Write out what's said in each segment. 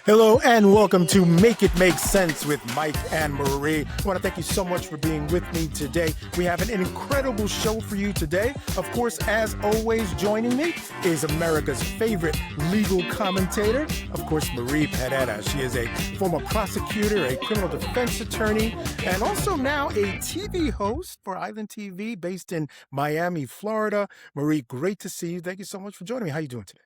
Hello and welcome to Make It Make Sense with Mike and Marie. I want to thank you so much for being with me today. We have an incredible show for you today. Of course, as always, joining me is America's favorite legal commentator, of course, Marie Pereira. She is a former prosecutor, a criminal defense attorney, and also now a TV host for Island TV based in Miami, Florida. Marie, great to see you. Thank you so much for joining me. How are you doing today?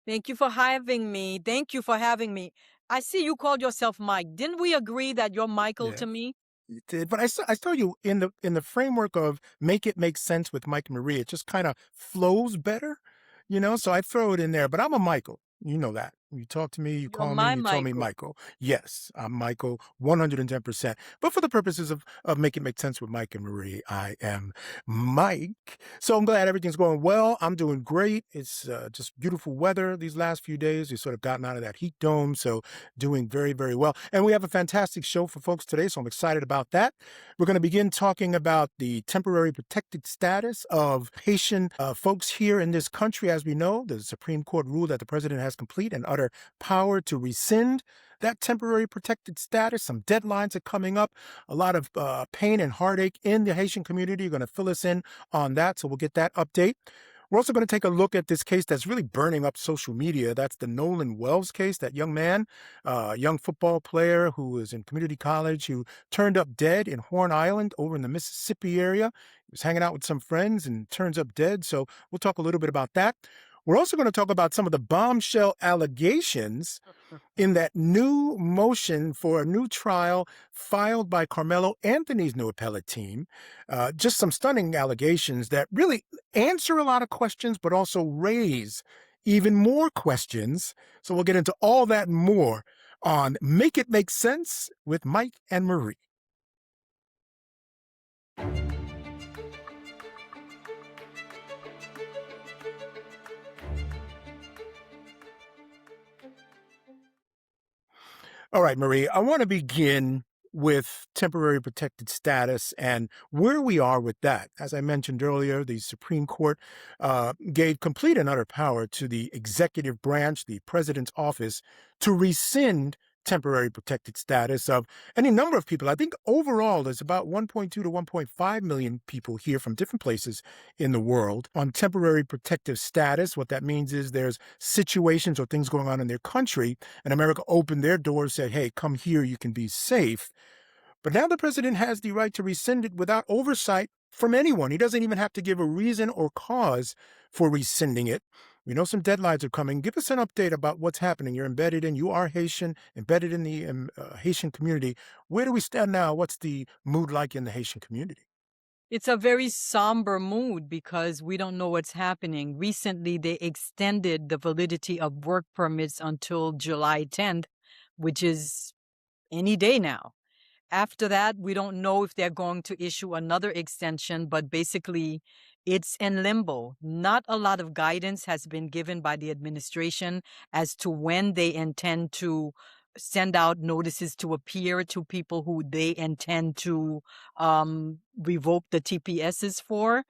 Thank you for having me. Thank you for having me. I see you called yourself Mike. Didn't we agree that you're Michael Yeah. to me? You did, but I saw you in the framework of Make It Make Sense with Mike and Marie. It just kind of flows better. So I throw it in there. But I'm a Michael. You know that. You talk to me, you You're call me, my you call me Michael. Michael. Yes, I'm Michael, 110%. But for the purposes of Make It Make Sense with Mike and Marie, I am Mike. So I'm glad everything's going well. I'm doing great. It's just beautiful weather these last few days. We've sort of gotten out of that heat dome, so doing very, very well. And we have a fantastic show for folks today, so I'm excited about that. We're going to begin talking about the temporary protected status of Haitian folks here in this country. As we know, the Supreme Court ruled that the president has complete and utter power to rescind that temporary protected status. Some deadlines are coming up. A lot of pain and heartache in the Haitian community. You're going to fill us in on that, so we'll get that update. We're also going to take a look at this case that's really burning up social media. That's the Nolan Wells case, that young man, young football player who was in community college who turned up dead in Horn Island over in the Mississippi area. He was hanging out with some friends and turns up dead. So we'll talk a little bit about that. We're also going to talk about some of the bombshell allegations in that new motion for a new trial filed by Karmelo Anthony's new appellate team. Just some stunning allegations that really answer a lot of questions, but also raise even more questions. So we'll get into all that and more on Make It Make Sense with Mike and Marie. All right, Marie, I want to begin with temporary protected status and where we are with that. As I mentioned earlier, the Supreme Court gave complete and utter power to the executive branch, the president's office, to rescind temporary protected status of any number of people. I think overall there's about 1.2 to 1.5 million people here from different places in the world on temporary protective status. What that means is there's situations or things going on in their country, and America opened their doors, said, hey, come here, you can be safe. But now the president has the right to rescind it without oversight from anyone. He doesn't even have to give a reason or cause for rescinding it. We know some deadlines are coming. Give us an update about what's happening. You are Haitian, embedded in the Haitian community. Where do we stand now? What's the mood like in the Haitian community? It's a very somber mood because we don't know what's happening. Recently, they extended the validity of work permits until July 10th, which is any day now. After that, we don't know if they're going to issue another extension, but basically it's in limbo. Not a lot of guidance has been given by the administration as to when they intend to send out notices to appear to people who they intend to revoke the TPSs for.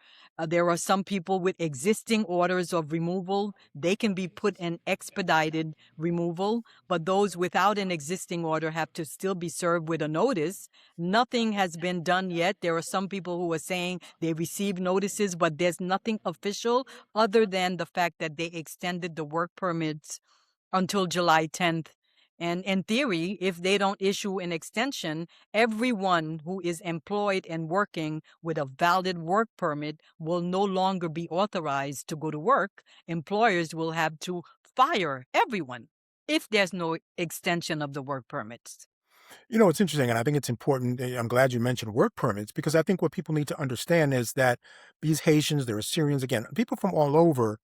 There are some people with existing orders of removal. They can be put in expedited removal, but those without an existing order have to still be served with a notice. Nothing has been done yet. There are some people who are saying they received notices, but there's nothing official other than the fact that they extended the work permits until July 10th. And in theory, if they don't issue an extension, everyone who is employed and working with a valid work permit will no longer be authorized to go to work. Employers will have to fire everyone if there's no extension of the work permits. You know, it's interesting, and I think it's important. I'm glad you mentioned work permits because I think what people need to understand is that these Haitians, they're Assyrians, again, people from all over,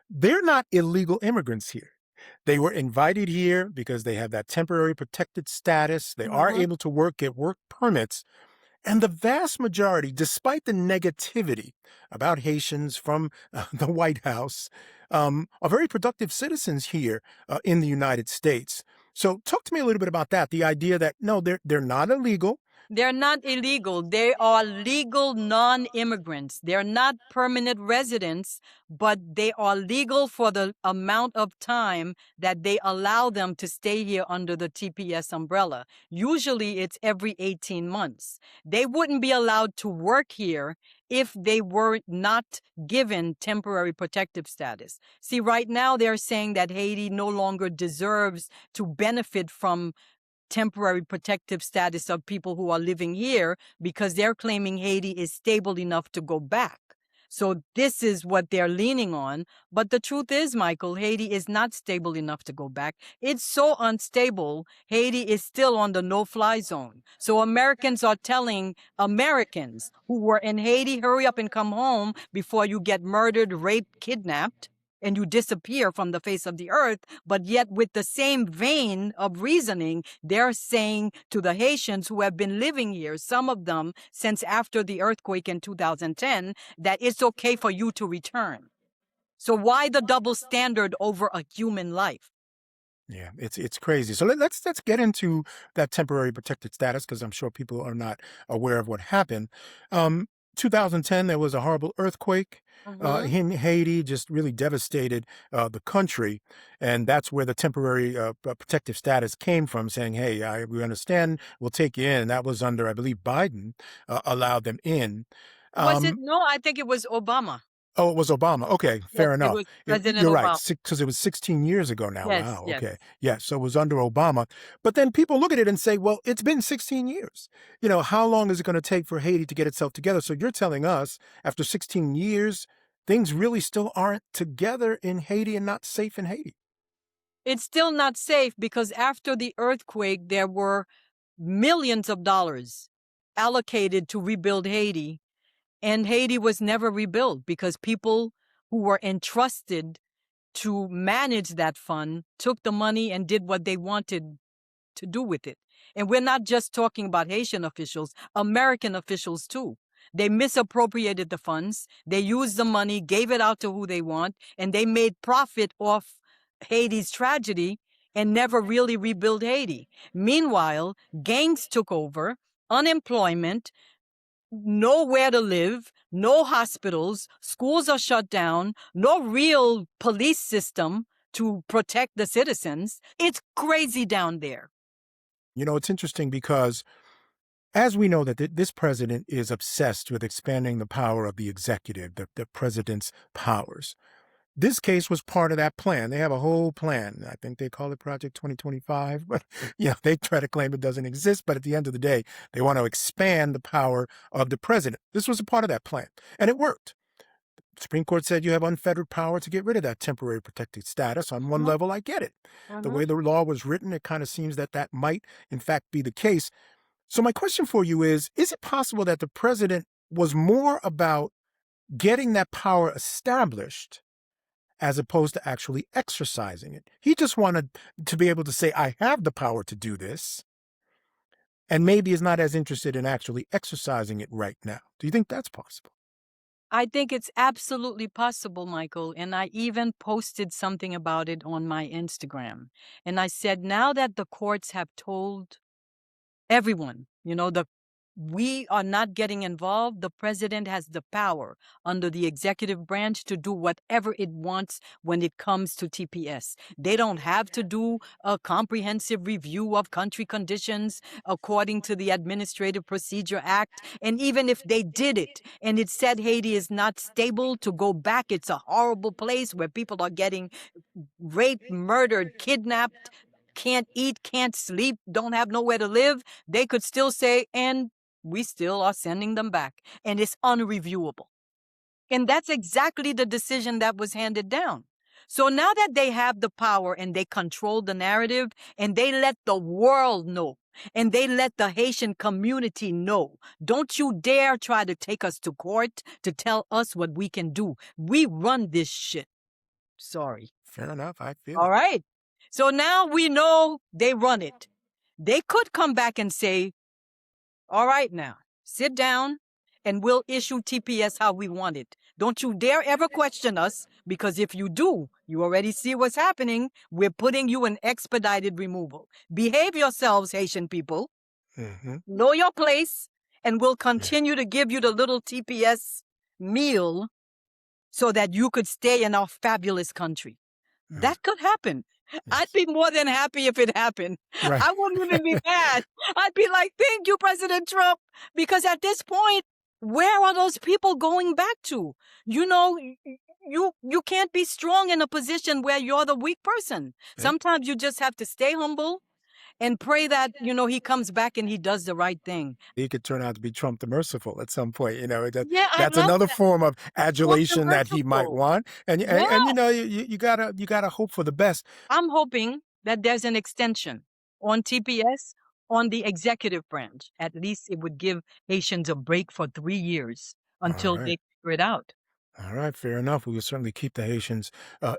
they're not illegal immigrants here. They were invited here because they have that temporary protected status. They are able to work, get work permits. And the vast majority, despite the negativity about Haitians from the White House, are very productive citizens here in the United States. So talk to me a little bit about that. The idea that, no, they're not illegal. They're not illegal. They are legal non-immigrants. They're not permanent residents, but they are legal for the amount of time that they allow them to stay here under the TPS umbrella. Usually it's every 18 months. They wouldn't be allowed to work here if they were not given temporary protective status. See, right now they're saying that Haiti no longer deserves to benefit from temporary protective status of people who are living here because they're claiming Haiti is stable enough to go back. So this is what they're leaning on. But the truth is, Michael, Haiti is not stable enough to go back. It's so unstable. Haiti is still on the no-fly zone. So Americans are telling Americans who were in Haiti, hurry up and come home before you get murdered, raped, kidnapped, and you disappear from the face of the earth. But yet with the same vein of reasoning, they're saying to the Haitians who have been living here, some of them since after the earthquake in 2010, that it's okay for you to return. So why the double standard over a human life? Yeah, it's crazy. So let's get into that temporary protected status because I'm sure people are not aware of what happened. Um, 2010, there was a horrible earthquake in Haiti, just really devastated the country, and that's where the temporary protective status came from, saying, "Hey, we understand, we'll take you in." And that was under, I believe, Biden allowed them in. Was it? Um, No, I think it was Obama. Oh, it was Obama. Okay, Yes, fair it enough. was President You're right, Obama. because it was 16 years ago now. Yes, Wow. yes. Okay. Yeah. So it was under Obama. But then people look at it and say, well, it's been 16 years. How long is it going to take for Haiti to get itself together? So you're telling us after 16 years, things really still aren't together in Haiti and not safe in Haiti. It's still not safe because after the earthquake, there were millions of dollars allocated to rebuild Haiti. And Haiti was never rebuilt because people who were entrusted to manage that fund took the money and did what they wanted to do with it. And we're not just talking about Haitian officials, American officials too. They misappropriated the funds. They used the money, gave it out to who they want, and they made profit off Haiti's tragedy and never really rebuilt Haiti. Meanwhile, gangs took over, unemployment, nowhere to live, no hospitals, schools are shut down, no real police system to protect the citizens. It's crazy down there. It's interesting because as we know that this president is obsessed with expanding the power of the executive, the president's powers. This case was part of that plan. They have a whole plan. I think they call it Project 2025, but they try to claim it doesn't exist. But at the end of the day, they want to expand the power of the president. This was a part of that plan, and it worked. The Supreme Court said you have unfettered power to get rid of that temporary protected status. On one level, I get it. The way the law was written, it kind of seems that might, in fact, be the case. So my question for you is it possible that the president was more about getting that power established as opposed to actually exercising it? He just wanted to be able to say, I have the power to do this, and maybe is not as interested in actually exercising it right now. Do you think that's possible? I think it's absolutely possible, Michael. And I even posted something about it on my Instagram. And I said, now that the courts have told everyone, we are not getting involved. The president has the power under the executive branch to do whatever it wants when it comes to TPS. They don't have to do a comprehensive review of country conditions according to the Administrative Procedure Act. And even if they did it and it said Haiti is not stable to go back, it's a horrible place where people are getting raped, murdered, kidnapped, can't eat, can't sleep, don't have nowhere to live, they could still say, and we still are sending them back. And it's unreviewable. And that's exactly the decision that was handed down. So now that they have the power and they control the narrative and they let the world know and they let the Haitian community know, don't you dare try to take us to court to tell us what we can do. We run this shit. Sorry. Fair enough. I feel All it. right. So now we know they run it. They could come back and say, all right, now sit down and we'll issue TPS how we want it. Don't you dare ever question us, because if you do, you already see what's happening. We're putting you in expedited removal. Behave yourselves, Haitian people. Hmm. Know your place, and we'll Yeah. continue to give you the little TPS meal so that you could stay in our fabulous country. Mm. That could happen. I'd Yes. be more than happy if it happened. Right. I wouldn't even be mad. I'd be like, thank you, President Trump. Because at this point, where are those people going back to? You know, you can't be strong in a position where you're the weak person. Yeah. Sometimes you just have to stay humble and pray that, he comes back and he does the right thing. He could turn out to be Trump the Merciful at some point. Yeah, I That's love another that. form of Trump the adulation that he might merciful. want. Yeah. And you gotta hope for the best. I'm hoping that there's an extension on TPS on the executive branch. At least it would give Haitians a break for 3 years All until right. they figure it out. All right, fair enough. We will certainly keep the Haitians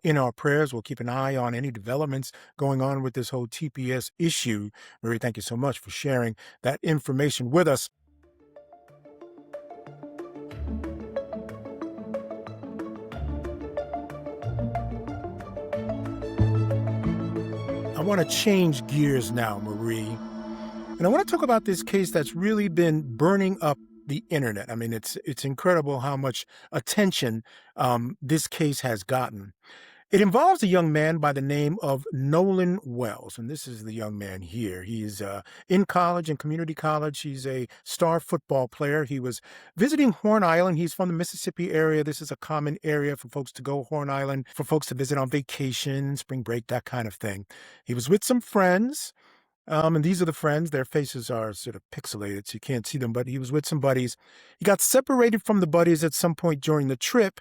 in our prayers. We'll keep an eye on any developments going on with this whole TPS issue. Marie, thank you so much for sharing that information with us. I want to change gears now, Marie. And I want to talk about this case that's really been burning up the internet. I mean, it's incredible how much attention this case has gotten. It involves a young man by the name of Nolan Wells, and this is the young man here. He's in college, in community college. He's a star football player. He was visiting Horn Island. He's from the Mississippi area. This is a common area for folks to go Horn Island, for folks to visit on vacation, spring break, that kind of thing. He was with some friends. And these are the friends. Their faces are sort of pixelated, so you can't see them, but he was with some buddies. He got separated from the buddies at some point during the trip.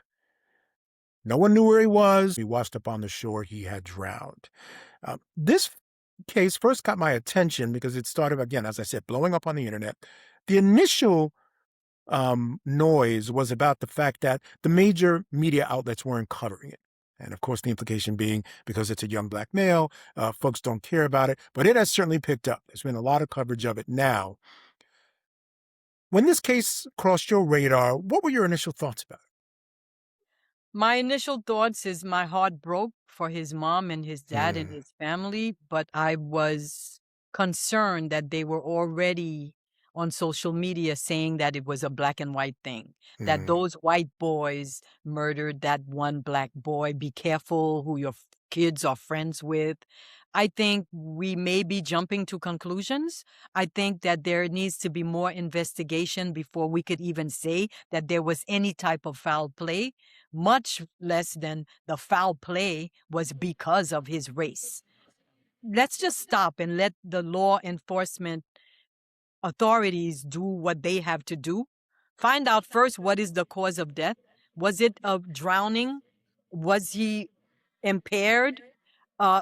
No one knew where he was. He washed up on the shore. He had drowned. This case first got my attention because it started, again, as I said, blowing up on the internet. The initial noise was about the fact that the major media outlets weren't covering it. And of course, the implication being because it's a young black male, folks don't care about it. But it has certainly picked up. There's been a lot of coverage of it now. When this case crossed your radar, what were your initial thoughts about My initial thoughts is my heart broke for his mom and his it? dad and his family, but I was concerned that they were already on social media saying that it was a black and white thing, that Mm, those white boys murdered that one black boy. Be careful who your kids are friends with. I think we may be jumping to conclusions. I think that there needs to be more investigation before we could even say that there was any type of foul play, much less than the foul play was because of his race. Let's just stop and let the law enforcement authorities do what they have to do. Find out first what is the cause of death. Was it a drowning? Was he impaired?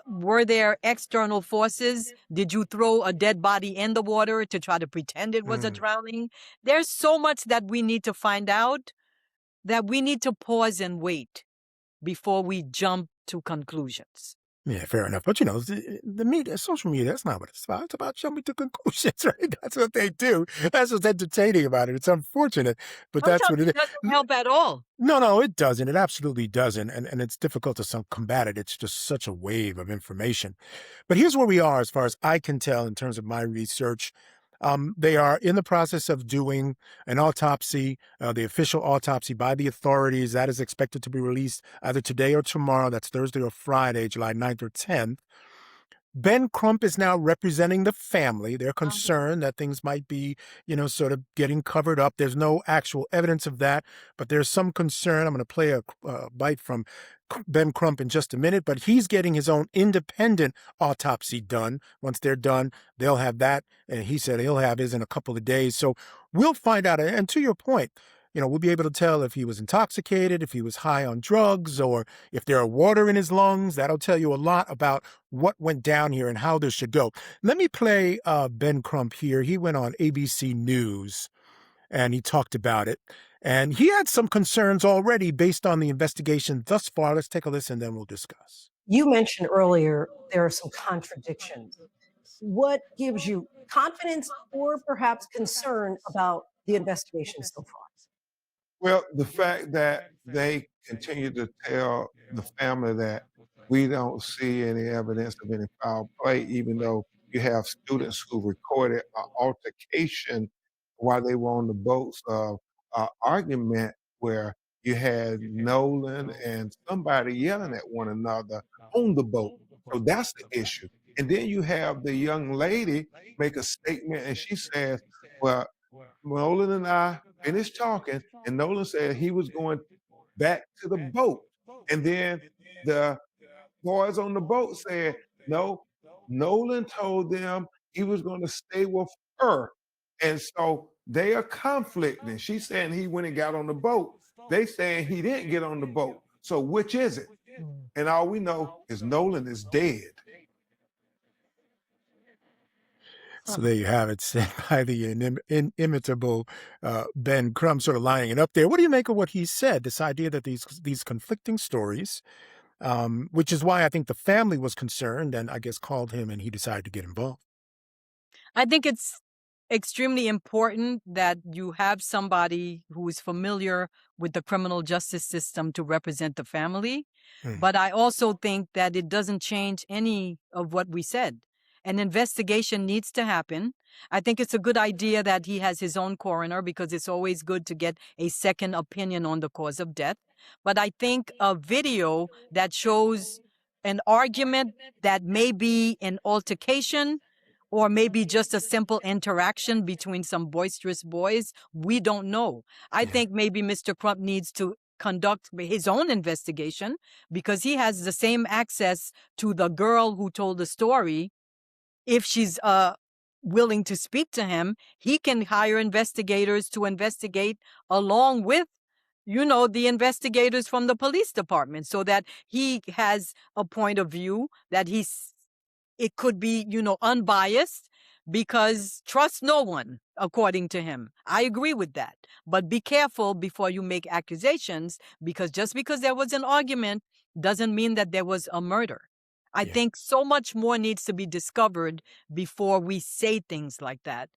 Were there external forces? Did you throw a dead body in the water to try to pretend it was a mm. drowning? There's so much that we need to find out that we need to pause and wait before we jump to conclusions. Yeah, fair enough. But the media, social media, that's not what it's about. It's about jumping to conclusions, right? That's what they do. That's what's entertaining about it. It's unfortunate, but that's Sometimes what it it is. doesn't help at all. No, no, it doesn't. It absolutely doesn't. And it's difficult to combat it. It's just such a wave of information. But here's where we are, as far as I can tell, in terms of my research. They are in the process of doing an autopsy, the official autopsy by the authorities. That is expected to be released either today or tomorrow. That's Thursday or Friday, July 9th or 10th. Ben Crump is now representing the family. They're concerned that things might be, sort of getting covered up. There's no actual evidence of that, but there's some concern. I'm going to play a bite from Ben Crump in just a minute, but he's getting his own independent autopsy done. Once they're done, they'll have that. And he said he'll have his in a couple of days. So we'll find out. And to your point, we'll be able to tell if he was intoxicated, if he was high on drugs, or if there are water in his lungs. That'll tell you a lot about what went down here and how this should go. Let me play Ben Crump here. He went on ABC News and he talked about it. And he had some concerns already based on the investigation thus far. Let's take a listen, then we'll discuss. You mentioned earlier there are some contradictions. What gives you confidence or perhaps concern about the investigation so far? Well, the fact that they continue to tell the family that we don't see any evidence of any foul play, even though, you have students who recorded an altercation while they were on the boats, argument where you had Nolan and somebody yelling at one another on the boat. So that's the issue. And then you have the young lady make a statement and she says, well, Nolan and I finished talking, and Nolan said he was going back to the boat. And then the boys on the boat said, no, Nolan told them he was going to stay with her. And so they are conflicting. She's saying he went and got on the boat. They saying he didn't get on the boat. So which is it? Mm. And all we know is Nolan is dead. Huh. So there you have it, said by the inimitable Ben Crumb, sort of lining it up there. What do you make of what he said? This idea that these conflicting stories, which is why I think the family was concerned and I guess called him and he decided to get involved. I think it's extremely important that you have somebody who is familiar with the criminal justice system to represent the family. Mm. But I also think that it doesn't change any of what we said. An investigation needs to happen. I think it's a good idea that he has his own coroner because it's always good to get a second opinion on the cause of death. But I think a video that shows an argument that may be an altercation or maybe just a simple interaction between some boisterous boys. We don't know. I Yeah. think maybe Mr. Crump needs to conduct his own investigation because he has the same access to the girl who told the story. If she's willing to speak to him, he can hire investigators to investigate along with the investigators from the police department so that he has a point of view that it could be, unbiased because trust no one, according to him. I agree with that. But be careful before you make accusations because just because there was an argument doesn't mean that there was a murder. I Yeah. think so much more needs to be discovered before we say things like that.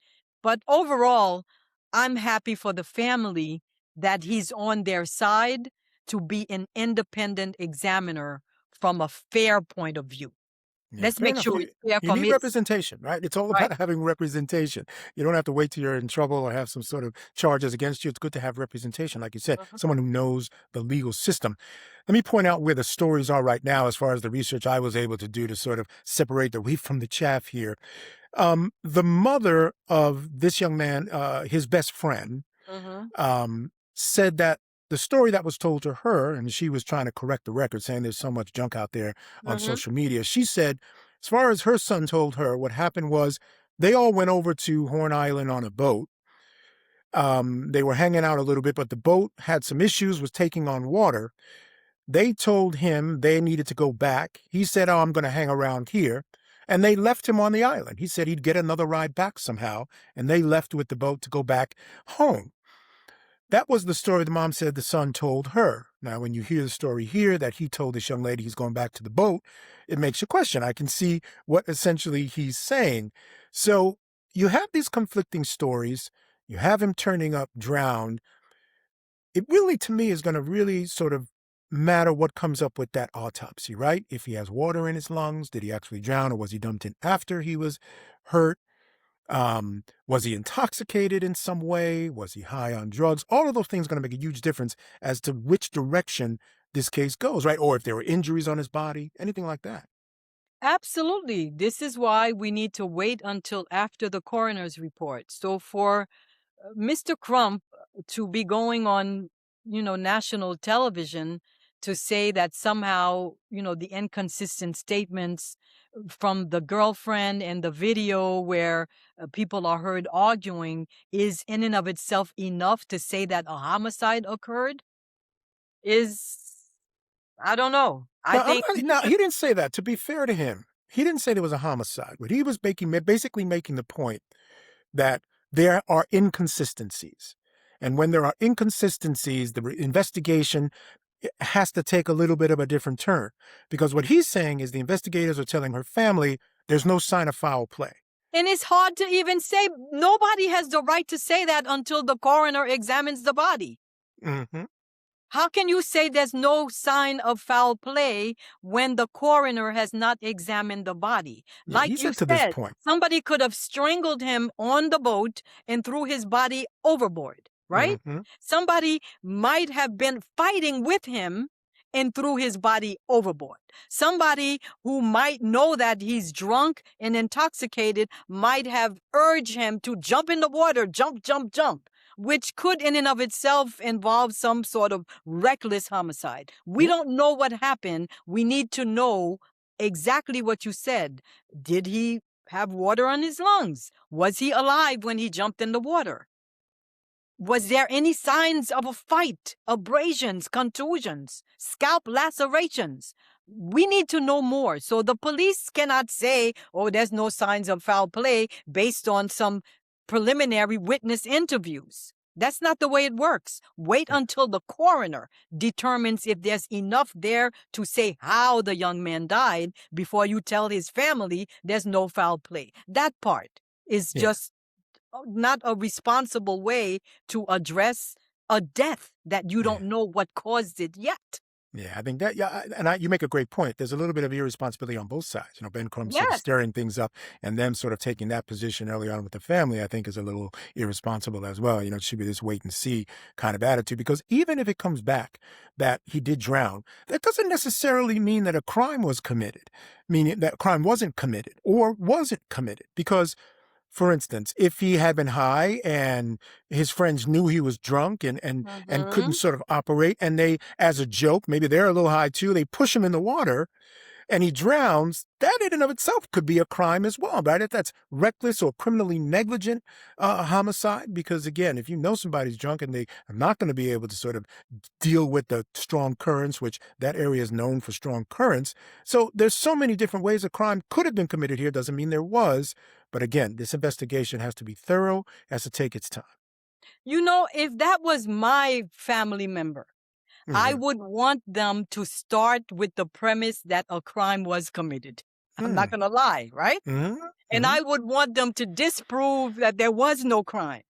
But overall, I'm happy for the family that he's on their side to be an independent examiner from a fair point of view. Yeah, Let's fair make enough. sure it's fair You from need his representation, right? It's all right. about having representation. You don't have to wait till you're in trouble or have some sort of charges against you. It's good to have representation, like you said, Mhm. someone who knows the legal system. Let me point out where the stories are right now as far as the research I was able to do to sort of separate the wheat from the chaff here. The mother of this young man, his best friend, Mhm. said that the story that was told to her, and she was trying to correct the record, saying there's so much junk out there on Mhm. social media. She said, as far as her son told her, what happened was they all went over to Horn Island on a boat. They were hanging out a little bit, but the boat had some issues, was taking on water. They told him they needed to go back. He said, oh, I'm going to hang around here. And they left him on the island. He said he'd get another ride back somehow. And they left with the boat to go back home. That was the story the mom said the son told her. Now, when you hear the story here that he told this young lady he's going back to the boat, it makes you question. I can see what essentially he's saying. So you have these conflicting stories. You have him turning up drowned. It really, to me, is going to really sort of matter what comes up with that autopsy, right? If he has water in his lungs, did he actually drown or was he dumped in after he was hurt? Was he intoxicated in some way? Was he high on drugs? All of those things are going to make a huge difference as to which direction this case goes, right? Or if there were injuries on his body, anything like that. Absolutely. This is why we need to wait until after the coroner's report. So for Mr. Crump to be going on, national television to say that somehow, the inconsistent statements from the girlfriend and the video where people are heard arguing is in and of itself enough to say that a homicide occurred is, I don't know. I Now, think now, he didn't say that. To be fair to him, he didn't say there was a homicide. But he was basically making the point that there are inconsistencies. And when there are inconsistencies, the investigation has to take a little bit of a different turn. Because what he's saying is the investigators are telling her family there's no sign of foul play. and it's hard to even say. Nobody has the right to say that until the coroner examines the body. Mm-hmm. How can you say there's no sign of foul play when the coroner has not examined the body? Yeah, Like he's you up to this said, point. somebody could have strangled him on the boat and threw his body overboard, right? Hmm. Somebody might have been fighting with him and threw his body overboard. Somebody who might know that he's drunk and intoxicated might have urged him to jump in the water, jump, jump, jump, which could in and of itself involve some sort of reckless homicide. We Yeah, don't know what happened. We need to know exactly what you said. Did he have water on his lungs? Was he alive when he jumped in the water? Was there any signs of a fight, abrasions, contusions, scalp lacerations? We need to know more. So the police cannot say, oh, there's no signs of foul play based on some preliminary witness interviews. That's not the way it works. Wait yeah, until the coroner determines if there's enough there to say how the young man died before you tell his family there's no foul play. That part is yeah. just not a responsible way to address a death that you Yeah. don't know what caused it yet. Yeah, I think that, yeah, you make a great point. There's a little bit of irresponsibility on both sides. You know, Ben Crumb sort of Yes. stirring things up and them sort of taking that position early on with the family, I think is a little irresponsible as well. You know, it should be this wait and see kind of attitude because even if it comes back that he did drown, that doesn't necessarily mean that a crime was committed, meaning that crime wasn't committed or wasn't committed because for instance, if he had been high and his friends knew he was drunk and couldn't Mm-hmm. sort of operate, and they, as a joke, maybe they're a little high too, they push him in the water and he drowns, that in and of itself could be a crime as well, right? If that's reckless or criminally negligent homicide, because again, if you know somebody's drunk and they are not going to be able to sort of deal with the strong currents, which that area is known for strong currents. So there's so many different ways a crime could have been committed here. Doesn't mean there was. But again, this investigation has to be thorough, has to take its time. You know, if that was my family member, I Hmm. would want them to start with the premise that a crime was committed. I'm not Hmm. going to lie, right? Hmm. And Hmm. I would want them to disprove that there was no crime.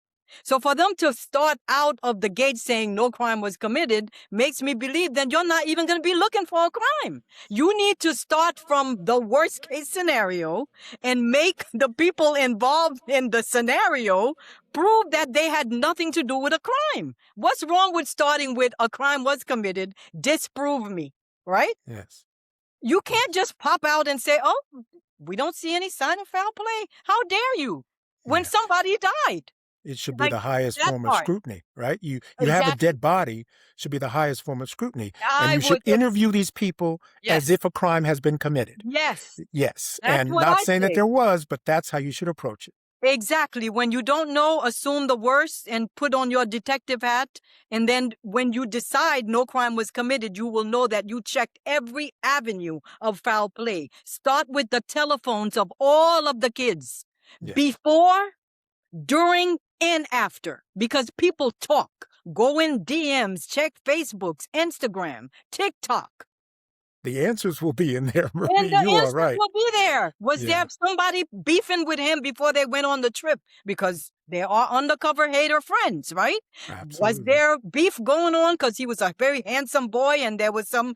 So for them to start out of the gate saying no crime was committed makes me believe that you're not even going to be looking for a crime. You need to start from the worst case scenario and make the people involved in the scenario prove that they had nothing to do with a crime. What's wrong with starting with a crime was committed? Disprove me, right? Yes. You can't Yes. just pop out and say, oh, we don't see any sign of foul play. How dare you? When Yeah. somebody died. It should be Like the highest that form of part. scrutiny, right? You have a Exactly. dead body should be the highest form of scrutiny, and I you should would, interview these people as yes, if a crime has been committed. yes. Yes, That's and what not I saying that say. there was, but that's how you should approach it. Exactly. When you don't know, assume the worst and put on your detective hat. And then when you decide no crime was committed, you will know that you checked every avenue of foul play. Start with the telephones of all of the kids Yeah. before, during, and after, because people talk. Go in DMs, check Facebooks, Instagram, TikTok. The answers will be in there, Marie. And the You are answers right. will be there. Was Yeah, there somebody beefing with him before they went on the trip? Because they are undercover hater friends, right? Was absolutely. there beef going on because he was a very handsome boy and there was some,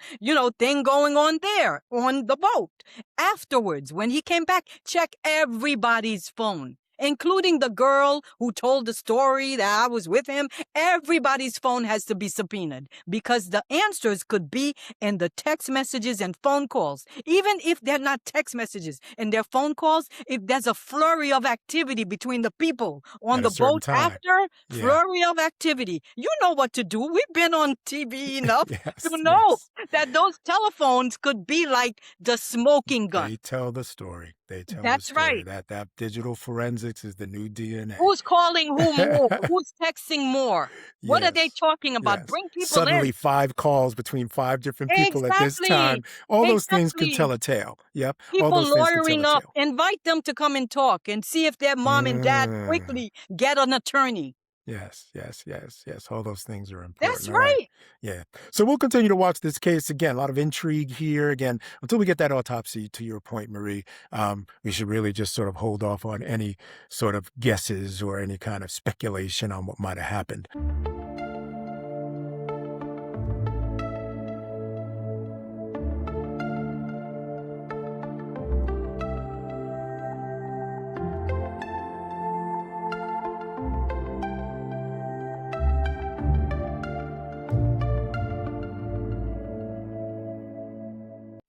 thing going on there on the boat? Afterwards, when he came back, check everybody's phone, including the girl who told the story that I was with him. Everybody's phone has to be subpoenaed because the answers could be in the text messages and phone calls. Even if they're not text messages and they're phone calls, if there's a flurry of activity between the people on At a the certain boat time. after, Yeah. flurry of activity. You know what to do. We've been on TV enough Yes, to know yes. that those telephones could be like the smoking gun. They tell the story. They tell the That's story. right. That digital forensics is the new DNA. Who's calling who more? Who's texting more? What are they Yes, talking about? yes. Bring people in. Suddenly 5 calls between 5 different people at this time. Exactly. All those things could tell Exactly. a tale. Yep, all People those things could tell lawyering a up. tale. Invite them to come and talk and see if their mom and dad Mm. quickly get an attorney. Yes, yes, yes, yes. All those things are That's important. All right. right. Yeah. So we'll continue to watch this case again. A lot of intrigue here. Again, until we get that autopsy, to your point, Marie, we should really just sort of hold off on any sort of guesses or any kind of speculation on what might have happened.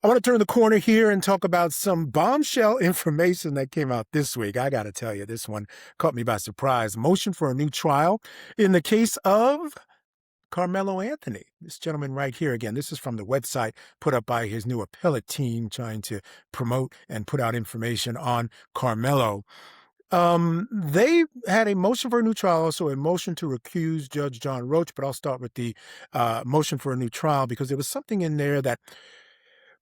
I want to turn the corner here and talk about some bombshell information that came out this week. I got to tell you, this one caught me by surprise. Motion for a new trial in the case of Karmelo Anthony. This gentleman right here, again, this is from the website put up by his new appellate team trying to promote and put out information on Karmelo. They had a motion for a new trial, also a motion to recuse Judge John Roach, but I'll start with the motion for a new trial because there was something in there that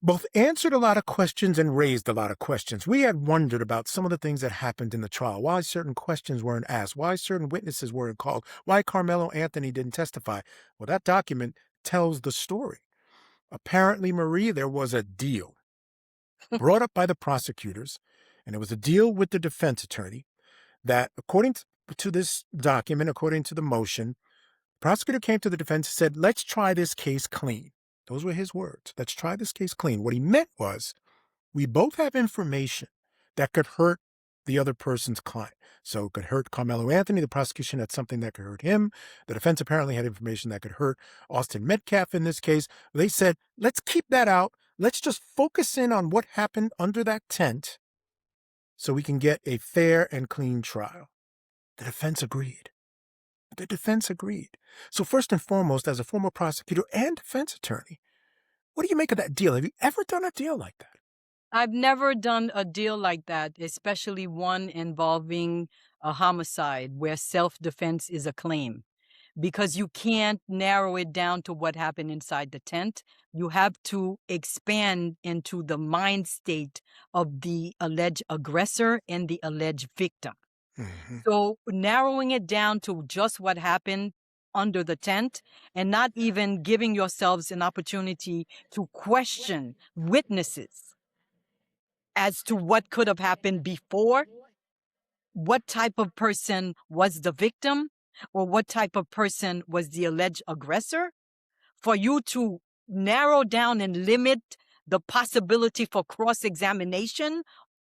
both answered a lot of questions and raised a lot of questions. We had wondered about some of the things that happened in the trial, why certain questions weren't asked, why certain witnesses weren't called, why Karmelo Anthony didn't testify. Well, that document tells the story. Apparently, Marie, there was a deal brought up by the prosecutors, and it was a deal with the defense attorney that, according to this document, according to the motion, the prosecutor came to the defense and said, let's try this case clean. Those were his words. Let's try this case clean. What he meant was, we both have information that could hurt the other person's client. So it could hurt Karmelo Anthony. The prosecution had something that could hurt him. The defense apparently had information that could hurt Austin Metcalf in this case. They said, let's keep that out. Let's just focus in on what happened under that tent so we can get a fair and clean trial. The defense agreed. The defense agreed. So first and foremost, as a former prosecutor and defense attorney, what do you make of that deal? Have you ever done a deal like that? I've never done a deal like that, especially one involving a homicide where self-defense is a claim, because you can't narrow it down to what happened inside the tent. You have to expand into the mind state of the alleged aggressor and the alleged victim. Mm-hmm. So narrowing it down to just what happened under the tent and not even giving yourselves an opportunity to question witnesses as to what could have happened before, what type of person was the victim, or what type of person was the alleged aggressor, for you to narrow down and limit the possibility for cross-examination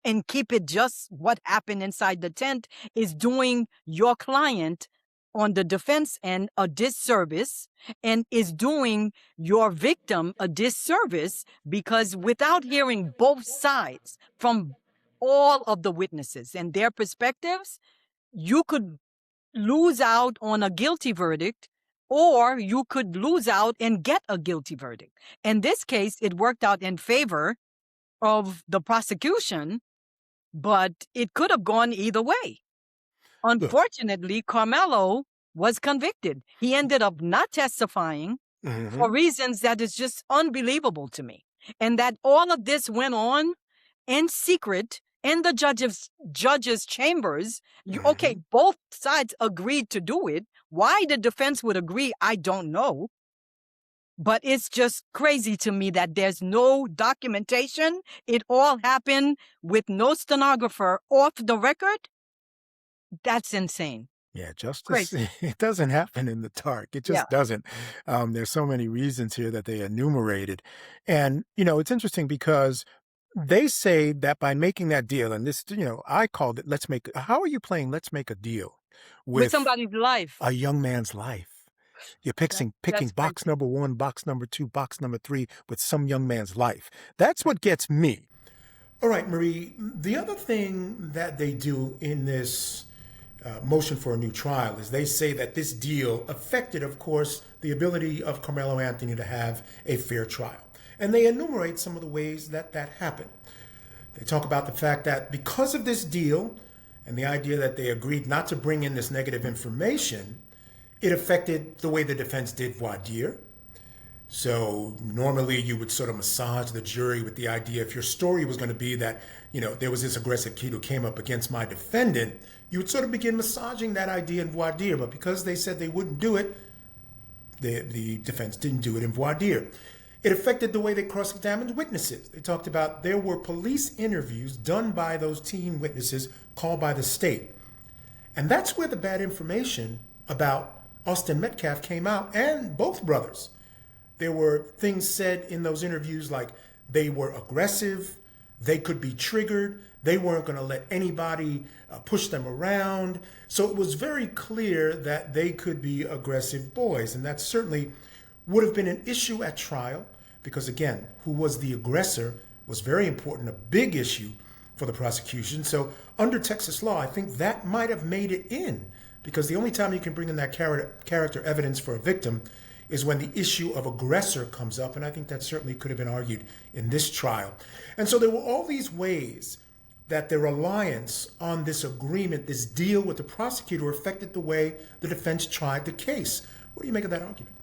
and keep it just what happened inside the tent is doing your client on the defense end a disservice and is doing your victim a disservice, because without hearing both sides from all of the witnesses and their perspectives, you could lose out on a guilty verdict, or you could lose out and get a guilty verdict. In this case, it worked out in favor of the prosecution, but it could have gone either way. Unfortunately, Karmelo was convicted. He ended up not testifying for reasons that is just unbelievable to me. And that all of this went on in secret in the judge's chambers. Okay, both sides agreed to do it. Why the defense would agree, I don't know. But it's just crazy to me that there's no documentation. It all happened with no stenographer off the record. That's insane. Yeah, justice, Crazy. it doesn't happen in the dark. It just doesn't. There's so many reasons here that they enumerated. And, it's interesting because they say that by making that deal, and this, I called it, how are you playing let's make a deal With somebody's life? A young man's life. You're picking box number 1, box number 2, box number 3 with some young man's life. That's what gets me. All right, Marie, the other thing that they do in this motion for a new trial is they say that this deal affected, of course, the ability of Karmelo Anthony to have a fair trial. And they enumerate some of the ways that that happened. They talk about the fact that because of this deal and the idea that they agreed not to bring in this negative information, it affected the way the defense did voir dire. So normally you would sort of massage the jury with the idea, if your story was going to be that, there was this aggressive kid who came up against my defendant, you would sort of begin massaging that idea in voir dire. But because they said they wouldn't do it, the defense didn't do it in voir dire. It affected the way they cross-examined witnesses. They talked about there were police interviews done by those teen witnesses called by the state. And that's where the bad information about Austin Metcalf came out, and both brothers. There were things said in those interviews like they were aggressive, they could be triggered, they weren't going to let anybody push them around. So it was very clear that they could be aggressive boys, and that certainly would have been an issue at trial because again, who was the aggressor was very important, a big issue for the prosecution. So under Texas law, I think that might have made it in, because the only time you can bring in that character evidence for a victim is when the issue of aggressor comes up, and I think that certainly could have been argued in this trial. And so there were all these ways that the reliance on this agreement, this deal with the prosecutor, affected the way the defense tried the case. What do you make of that argument?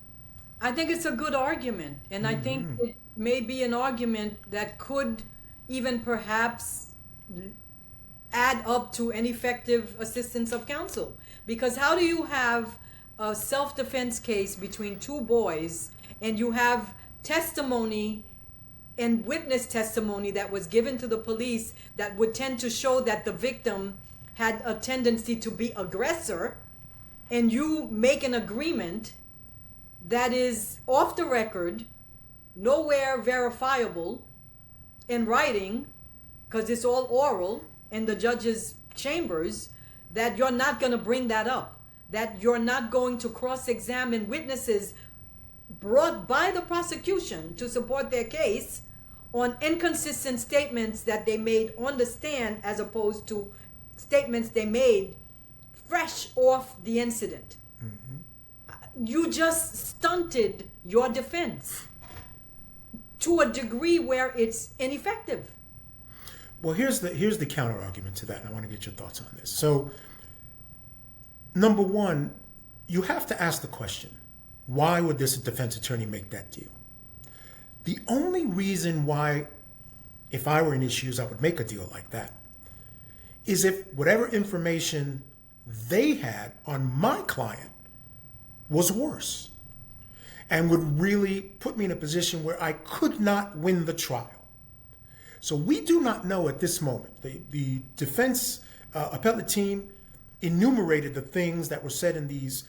I think it's a good argument, and I think it may be an argument that could even perhaps add up to ineffective assistance of counsel. Because how do you have a self-defense case between two boys and you have testimony and witness testimony that was given to the police that would tend to show that the victim had a tendency to be aggressor, and you make an agreement that is off the record, nowhere verifiable in writing, because it's all oral in the judge's chambers, that you're not going to bring that up, that you're not going to cross-examine witnesses brought by the prosecution to support their case on inconsistent statements that they made on the stand, as opposed to statements they made fresh off the incident. You just stunted your defense to a degree where it's ineffective. Well, here's the counter argument to that, and I want to get your thoughts on this. So, number one, you have to ask the question, why would this defense attorney make that deal? The only reason why, if I were in his shoes, I would make a deal like that is if whatever information they had on my client was worse and would really put me in a position where I could not win the trial. So we do not know at this moment. The defense appellate team enumerated the things that were said in these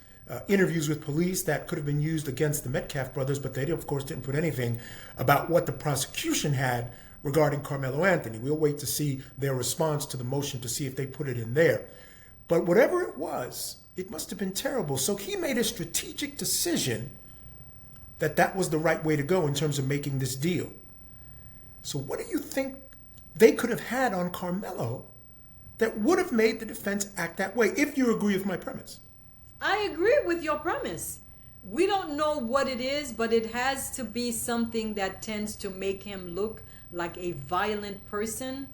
interviews with police that could have been used against the Metcalf brothers, but they, of course, didn't put anything about what the prosecution had regarding Karmelo Anthony. We'll wait to see their response to the motion to see if they put it in there. But whatever it was, it must have been terrible. So he made a strategic decision that that was the right way to go in terms of making this deal. So what do you think they could have had on Karmelo that would have made the defense act that way, if you agree with my premise? I agree with your premise. We don't know what it is, but it has to be something that tends to make him look like a violent person,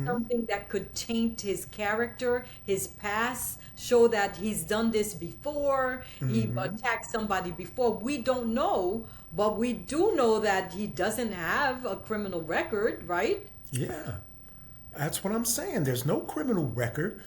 something that could taint his character, his past, show that he's done this before, he attacked somebody before. We don't know, but we do know that he doesn't have a criminal record, right? Yeah, that's what I'm saying. There's no criminal record.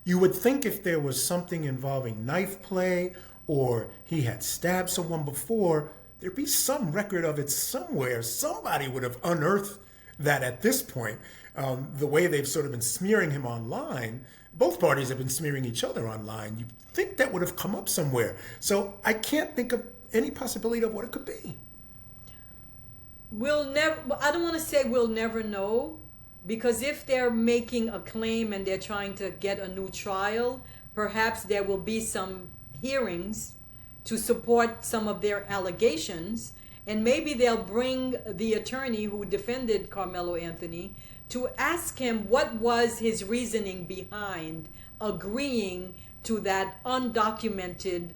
You would think if there was something involving knife play or he had stabbed someone before, there'd be some record of it somewhere. Somebody would have unearthed that at this point. The way they've sort of been smearing him online, both parties have been smearing each other online. You'd think that would have come up somewhere. So I can't think of any possibility of what it could be. We'll never, I don't want to say we'll never know, because if they're making a claim and they're trying to get a new trial, perhaps there will be some hearings to support some of their allegations, and maybe they'll bring the attorney who defended Karmelo Anthony to ask him what was his reasoning behind agreeing to that undocumented,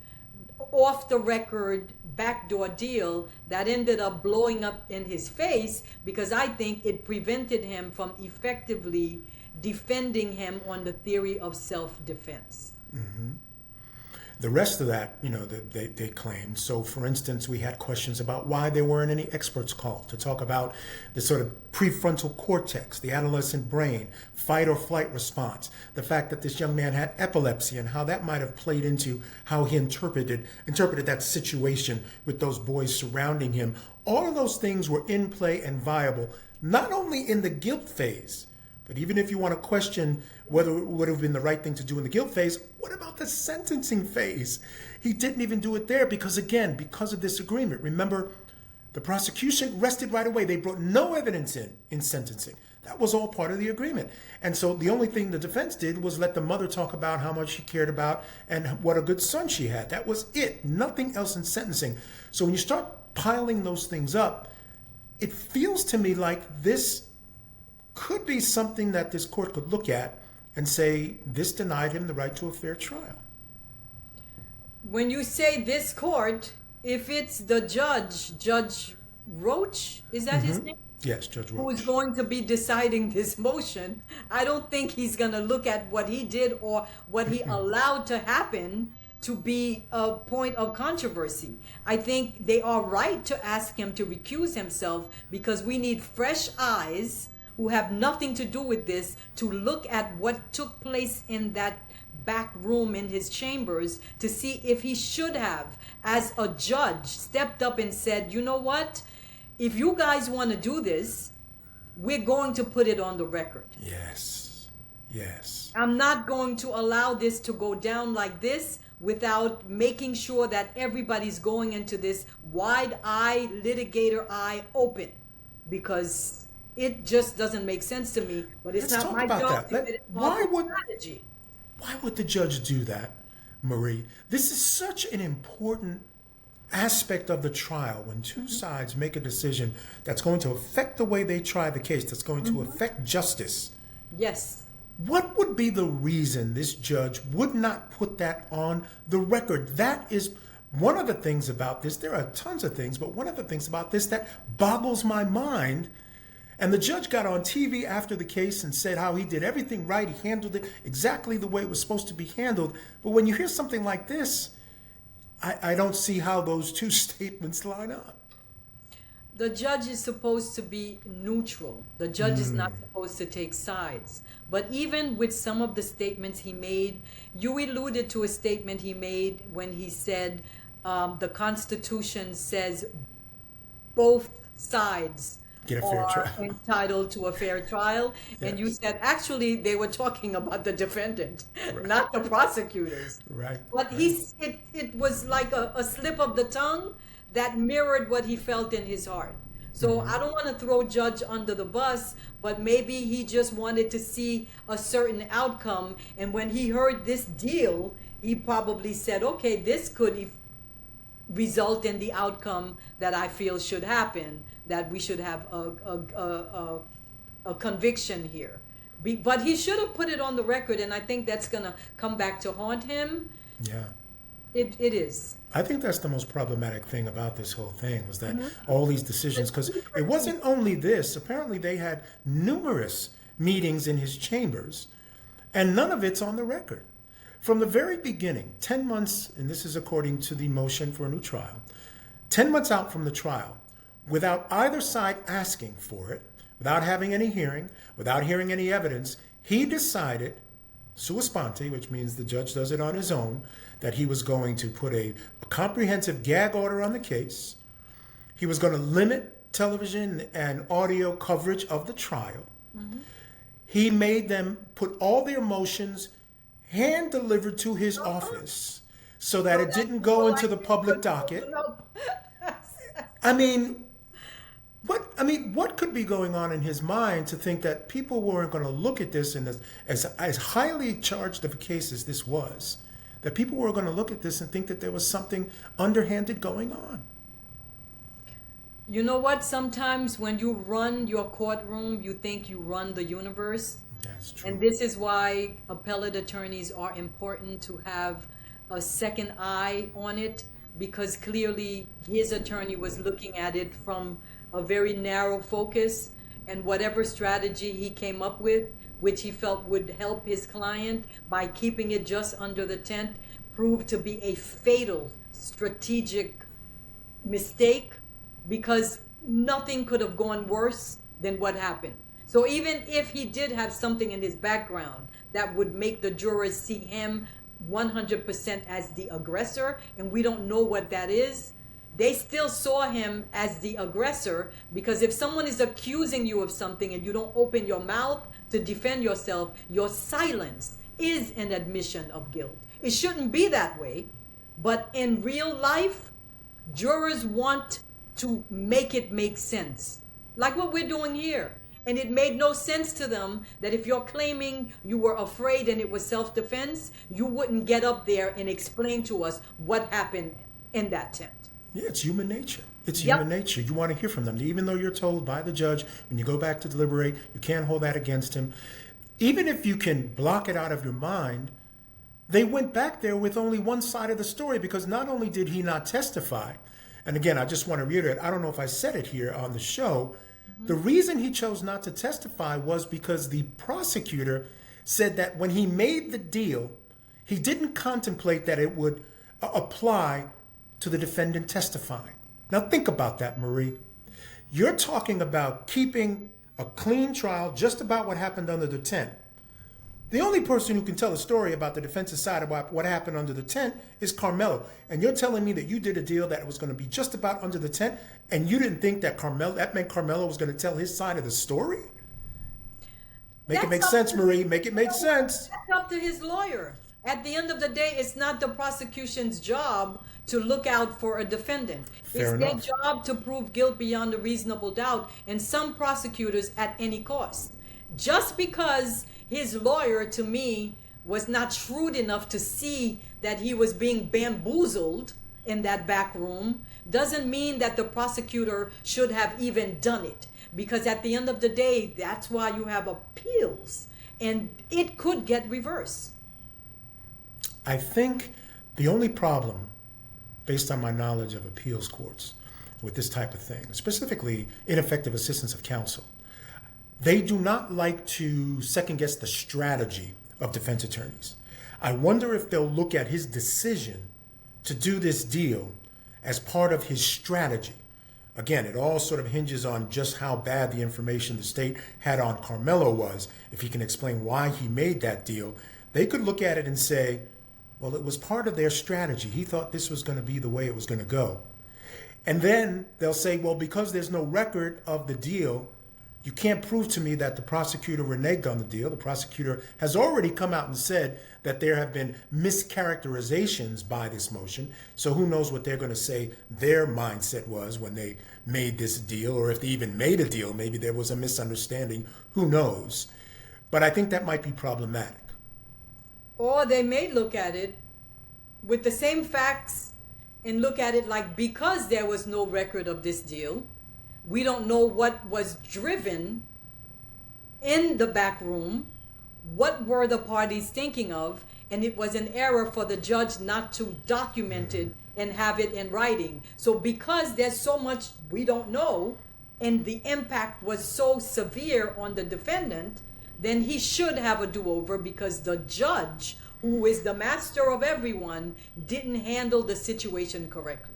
off-the-record backdoor deal that ended up blowing up in his face, because I think it prevented him from effectively defending him on the theory of self-defense. The rest of that, they claimed. So, for instance, we had questions about why there weren't any experts called to talk about the sort of prefrontal cortex, the adolescent brain, fight or flight response, the fact that this young man had epilepsy and how that might have played into how he interpreted that situation with those boys surrounding him. All of those things were in play and viable, not only in the guilt phase, but even if you want to question whether it would have been the right thing to do in the guilt phase, what about the sentencing phase? He didn't even do it there because, again, because of this agreement. Remember, the prosecution rested right away. They brought no evidence in sentencing. That was all part of the agreement. And so the only thing the defense did was let the mother talk about how much she cared about and what a good son she had. That was it. Nothing else in sentencing. So when you start piling those things up, it feels to me like this could be something that this court could look at and say this denied him the right to a fair trial. When you say this court, if it's the judge, Judge Roach, is that his name? Yes, Judge Who Roach. is going to be deciding this motion, I don't think he's going to look at what he did or what he allowed to happen to be a point of controversy. I think they are right to ask him to recuse himself because we need fresh eyes who have nothing to do with this to look at what took place in that back room in his chambers to see if he should have, as a judge, stepped up and said, you know what? If you guys want to do this, we're going to put it on the record. Yes. Yes. I'm not going to allow this to go down like this without making sure that everybody's going into this wide eye, litigator eye open, because it just doesn't make sense to me. But it's Let's not talk my about job that. to Why would strategy. Why would the judge do that, Marie? This is such an important aspect of the trial when two sides make a decision that's going to affect the way they try the case, that's going to affect justice. Yes. What would be the reason this judge would not put that on the record? That is one of the things about this. There are tons of things, but one of the things about this that boggles my mind. And the judge got on TV after the case and said how he did everything right. He handled it exactly the way it was supposed to be handled. But when you hear something like this, I don't see how those two statements line up. The judge is supposed to be neutral. The judge is not supposed to take sides. But even with some of the statements he made, you alluded to a statement he made when he said the Constitution says both sides Get a fair are trial. entitled to a fair trial. And you Yes. said actually they were talking about the defendant, not the prosecutors. Right. But it was like a slip of the tongue that mirrored what he felt in his heart. So I don't want to throw judge under the bus, but maybe he just wanted to see a certain outcome. And when he heard this deal, he probably said, okay, this could result in the outcome that I feel should happen, that we should have a conviction here. But he should have put it on the record, and I think that's going to come back to haunt him. Yeah. It is. I think that's the most problematic thing about this whole thing was that all these decisions, because it wasn't only this. Apparently they had numerous meetings in his chambers, and none of it's on the record. From the very beginning, 10 months, and this is according to the motion for a new trial, 10 months out from the trial, without either side asking for it, without having any hearing, without hearing any evidence, he decided, sua sponte, which means the judge does it on his own, that he was going to put a comprehensive gag order on the case. He was going to limit television and audio coverage of the trial. He made them put all their motions hand delivered to his office so that it didn't go into the public docket. I mean, what could be going on in his mind to think that people weren't going to look at this and as highly charged of a case as this was, that people were going to look at this and think that there was something underhanded going on? You know what? Sometimes when you run your courtroom, you think you run the universe. That's true. And this is why appellate attorneys are important to have a second eye on it, because clearly his attorney was looking at it from a very narrow focus, and whatever strategy he came up with, which he felt would help his client by keeping it just under the tent, proved to be a fatal strategic mistake, because nothing could have gone worse than what happened. So even if he did have something in his background that would make the jurors see him 100% as the aggressor, and we don't know what that is, they still saw him as the aggressor, because if someone is accusing you of something and you don't open your mouth to defend yourself, your silence is an admission of guilt. It shouldn't be that way, but in real life, jurors want to make it make sense, like what we're doing here. And it made no sense to them that if you're claiming you were afraid and it was self-defense, you wouldn't get up there and explain to us what happened in that tent. Yeah, it's human nature. It's Yep. human nature. You want to hear from them. Even though you're told by the judge, when you go back to deliberate, you can't hold that against him. Even if you can block it out of your mind, they went back there with only one side of the story, because not only did he not testify, and again, I just want to reiterate, I don't know if I said it here on the show, the reason he chose not to testify was because the prosecutor said that when he made the deal, he didn't contemplate that it would apply to the defendant testifying. Now think about that, Marie. You're talking about keeping a clean trial just about what happened under the tent. The only person who can tell a story about the defense's side about what happened under the tent is Karmelo. And you're telling me that you did a deal that was going to be just about under the tent, and you didn't think that meant Karmelo was going to tell his side of the story? Make it make sense, Marie. Make it make sense. That's up to his lawyer. At the end of the day, it's not the prosecution's job to look out for a defendant. Fair It's enough. their job to prove guilt beyond a reasonable doubt, and some prosecutors at any cost. Just because his lawyer, to me, was not shrewd enough to see that he was being bamboozled in that back room, doesn't mean that the prosecutor should have even done it. Because at the end of the day, that's why you have appeals, and it could get reversed. I think the only problem, based on my knowledge of appeals courts with this type of thing, specifically ineffective assistance of counsel, they do not like to second guess the strategy of defense attorneys. I wonder if they'll look at his decision to do this deal as part of his strategy. Again, it all sort of hinges on just how bad the information the state had on Karmelo was. If he can explain why he made that deal, they could look at it and say, well, it was part of their strategy. He thought this was going to be the way it was going to go. And then they'll say, well, because there's no record of the deal, you can't prove to me that the prosecutor reneged on the deal. The prosecutor has already come out and said that there have been mischaracterizations by this motion. So who knows what they're going to say their mindset was when they made this deal, or if they even made a deal. Maybe there was a misunderstanding. Who knows? But I think that might be problematic. Or they may look at it with the same facts and look at it like, because there was no record of this deal, we don't know what was driven in the back room, what were the parties thinking of, and it was an error for the judge not to document it and have it in writing. So because there's so much we don't know, and the impact was so severe on the defendant, then he should have a do-over, because the judge, who is the master of everyone, didn't handle the situation correctly.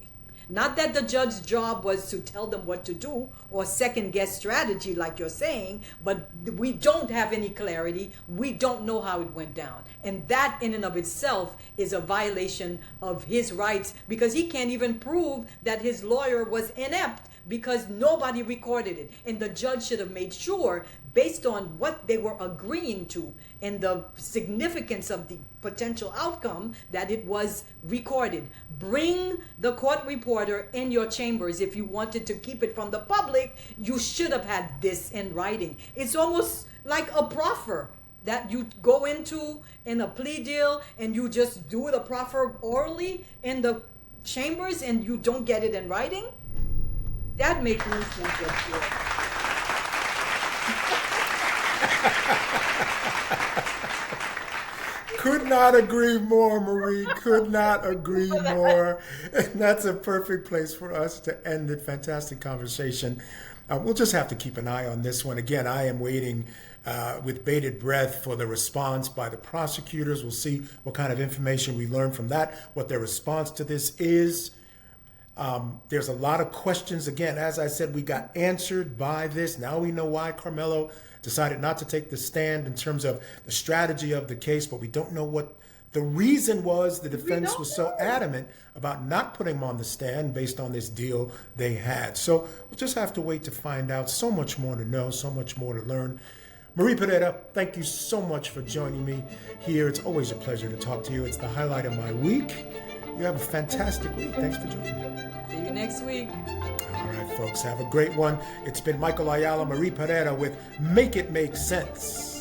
Not that the judge's job was to tell them what to do or second guess strategy like you're saying, but we don't have any clarity. We don't know how it went down. And that in and of itself is a violation of his rights, because he can't even prove that his lawyer was inept because nobody recorded it. And the judge should have made sure, based on what they were agreeing to and the significance of the potential outcome, that it was recorded. Bring the court reporter in your chambers. If you wanted to keep it from the public, you should have had this in writing. It's almost like a proffer that you go into in a plea deal, and you just do the proffer orally in the chambers and you don't get it in writing. That makes no sense at all. Could not agree more, Marie. Could not agree more. And that's a perfect place for us to end it. Fantastic conversation. We'll just have to keep an eye on this one. Again, I am waiting with bated breath for the response by the prosecutors. We'll see what kind of information we learn from that, what their response to this is. There's a lot of questions. Again, as I said, we got answered by this. Now we know why Karmelo decided not to take the stand in terms of the strategy of the case, but we don't know what the reason was. The defense was so adamant about not putting him on the stand based on this deal they had. So we'll just have to wait to find out. So much more to know, so much more to learn. Marie Pereira, thank you so much for joining me here. It's always a pleasure to talk to you. It's the highlight of my week. You have a fantastic week. Thanks for joining me. See you next week. All right, folks, have a great one. It's been Michael Ayala, Marie Pereira with Make It Make Sense.